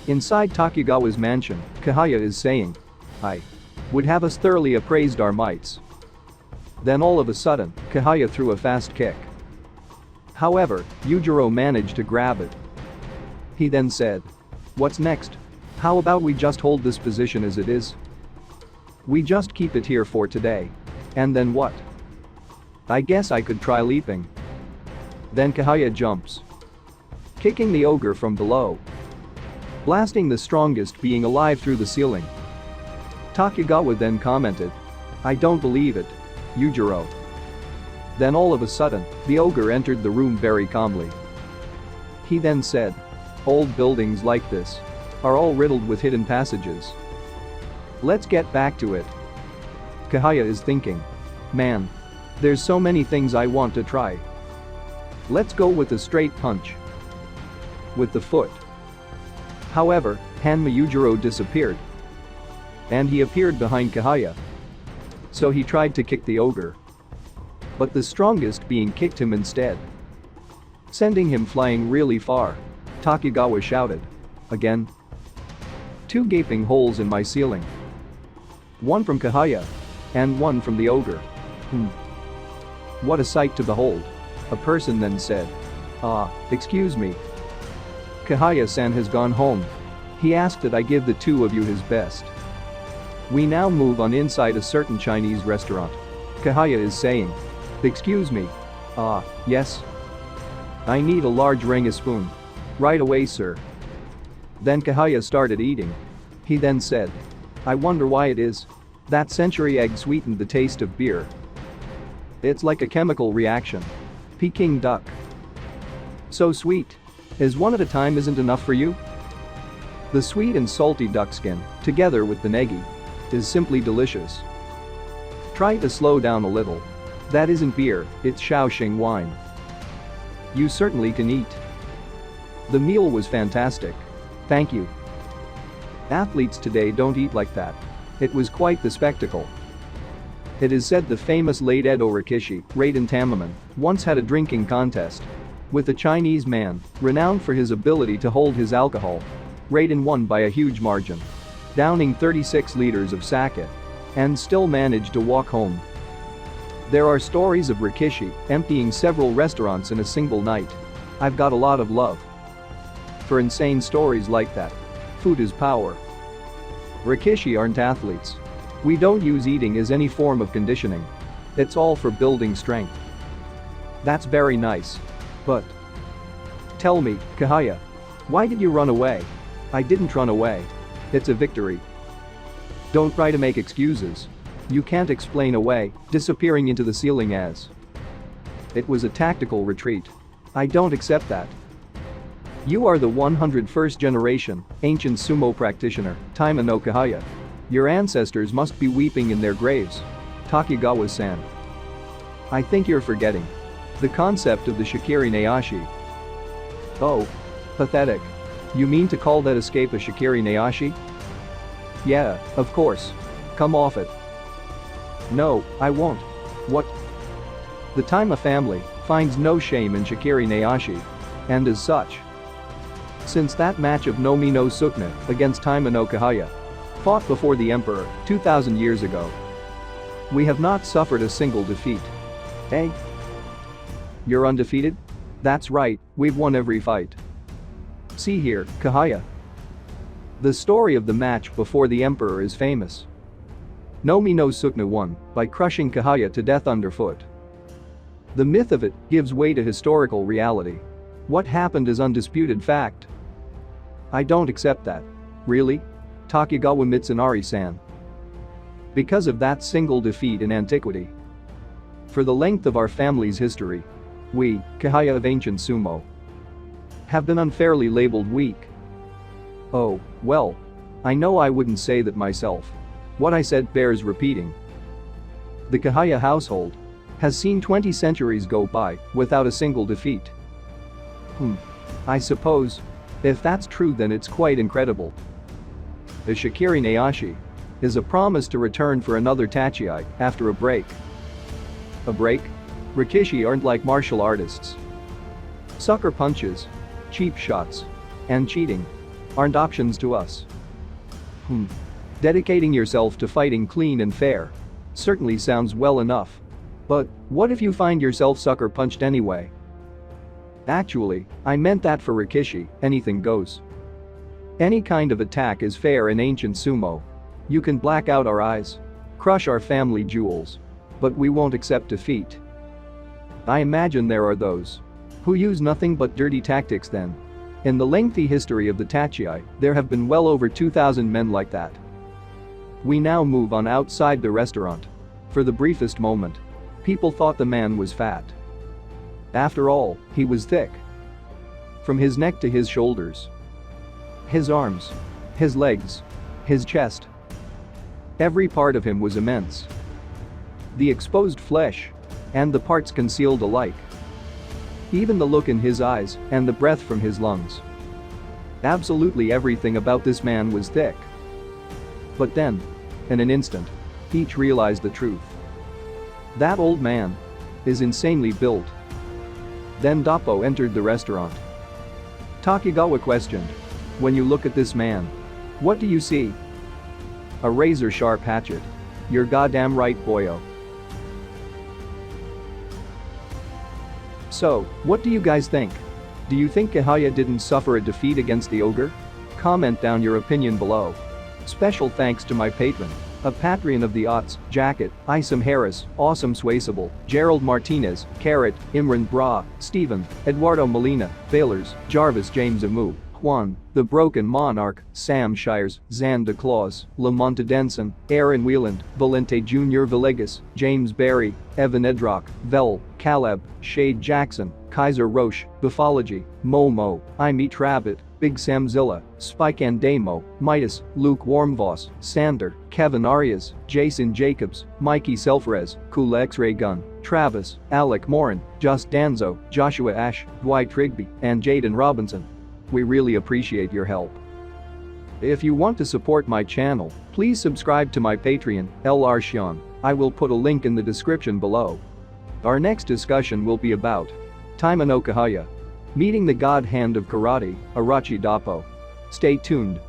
Inside Takugawa's mansion, Kehaya is saying, "I would have us thoroughly appraised our mights." Then all of a sudden, Kehaya threw a fast kick. However, Yujiro managed to grab it. He then said, "What's next? How about we just hold this position as it is? We just keep it here for today. And then what? I guess I could try leaping." Then Kehaya jumps, kicking the ogre from below, blasting the strongest being alive through the ceiling. Takugawa then commented, "I don't believe it, Yujiro." Then all of a sudden, the ogre entered the room very calmly. He then said, "Old buildings like this are all riddled with hidden passages. Let's get back to it." Kehaya is thinking, "Man, there's so many things I want to try. Let's go with a straight punch with the foot." However, Hanma Yujiro disappeared, and he appeared behind Kehaya. So he tried to kick the ogre, but the strongest being kicked him instead, sending him flying really far. Takugawa shouted, "Again? 2 gaping holes in my ceiling. One from Kehaya, and one from the ogre. What a sight to behold." A person then said, "Excuse me. Kehaya-san has gone home. He asked that I give the 2 of you his best." We now move on inside a certain Chinese restaurant. Kehaya is saying, "Excuse me. Yes. I need a large ring spoon. Right away, sir." Then Kehaya started eating. He then said, "I wonder why it is that century egg sweetened the taste of beer. It's like a chemical reaction. Peking duck. So sweet. Is one at a time isn't enough for you? The sweet and salty duck skin, together with the negi, is simply delicious. Try to slow down a little. That isn't beer, it's Shaoxing wine. You certainly can eat. The meal was fantastic. Thank you. Athletes today don't eat like that. It was quite the spectacle." It is said the famous late Edo Rikishi, Raiden Tamaman, once had a drinking contest with a Chinese man renowned for his ability to hold his alcohol. Raiden won by a huge margin, downing 36 liters of sake, and still managed to walk home. There are stories of Rikishi emptying several restaurants in a single night. I've got a lot of love for insane stories like that. Food is power. Rikishi aren't athletes. We don't use eating as any form of conditioning. It's all for building strength. That's very nice. But tell me, Kehaya, why did you run away? I didn't run away. It's a victory. Don't try to make excuses. You can't explain away disappearing into the ceiling as it was a tactical retreat. I don't accept that. You are the 101st generation ancient sumo practitioner, Taima no Kehaya. Your ancestors must be weeping in their graves. Takugawa-san. I think you're forgetting the concept of the Shikiri Neashi. Oh. Pathetic. You mean to call that escape a Shikiri Neashi? Yeah, of course. Come off it. No, I won't. What? The Taima family finds no shame in Shikiri Neashi. And as such, since that match of Nomi no Sukuna against Taima no Kehaya, fought before the emperor 2,000 years ago, we have not suffered a single defeat. Eh? You're undefeated? That's right, we've won every fight. See here, Kehaya. The story of the match before the emperor is famous. Nomi no Sukuna won by crushing Kehaya to death underfoot. The myth of it gives way to historical reality. What happened is undisputed fact. I don't accept that. Really? Takugawa Mitsunari-san. Because of that single defeat in antiquity. For the length of our family's history, we, Kehaya of ancient sumo, have been unfairly labeled weak. Oh, well. I know I wouldn't say that myself. What I said bears repeating. The Kehaya household has seen 20 centuries go by without a single defeat. I suppose. If that's true, then it's quite incredible. The Shikiri Neashi is a promise to return for another Tachiai after a break. A break? Rikishi aren't like martial artists. Sucker punches, cheap shots, and cheating aren't options to us. Dedicating yourself to fighting clean and fair certainly sounds well enough. But what if you find yourself sucker punched anyway? Actually, I meant that for Rikishi, anything goes. Any kind of attack is fair in ancient sumo. You can black out our eyes, crush our family jewels, but we won't accept defeat. I imagine there are those who use nothing but dirty tactics then. In the lengthy history of the Tachiai, there have been well over 2,000 men like that. We now move on outside the restaurant. For the briefest moment, people thought the man was fat. After all, he was thick. From his neck to his shoulders, his arms, his legs, his chest. Every part of him was immense. The exposed flesh and the parts concealed alike. Even the look in his eyes and the breath from his lungs. Absolutely everything about this man was thick. But then, in an instant, each realized the truth. That old man is insanely built. Then Doppo entered the restaurant. Takigawa questioned, "When you look at this man, what do you see?" "A razor-sharp hatchet. You're goddamn right, boyo." So, what do you guys think? Do you think Kehaya didn't suffer a defeat against the ogre? Comment down your opinion below. Special thanks to my patron, a Patreon of the Aughts, Jacket, Isom Harris, Awesome Swayceable, Gerald Martinez, Carrot, Imran Bra, Steven, Eduardo Molina, Baylors, Jarvis James Amu, Juan, The Broken Monarch, Sam Shires, Zan de Claus, Lamonta Denson, Aaron Wieland, Valente Jr. Villegas, James Barry, Evan Edrock, Vel, Caleb, Shade Jackson, Kaiser Roche, Buffology, Momo, I Meet Rabbit, Big Sam Zilla, Spike and Damo, Midas, Luke Warmvoss, Sander, Kevin Arias, Jason Jacobs, Mikey Selfrez, Cool X-Ray Gun, Travis, Alec Morin, Just Danzo, Joshua Ash, Dwight Trigby, and Jaden Robinson. We really appreciate your help. If you want to support my channel, please subscribe to my Patreon, LR Shion. I will put a link in the description below. Our next discussion will be about Taima no Kehaya, meeting the god hand of karate, Arachi Doppo. Stay tuned.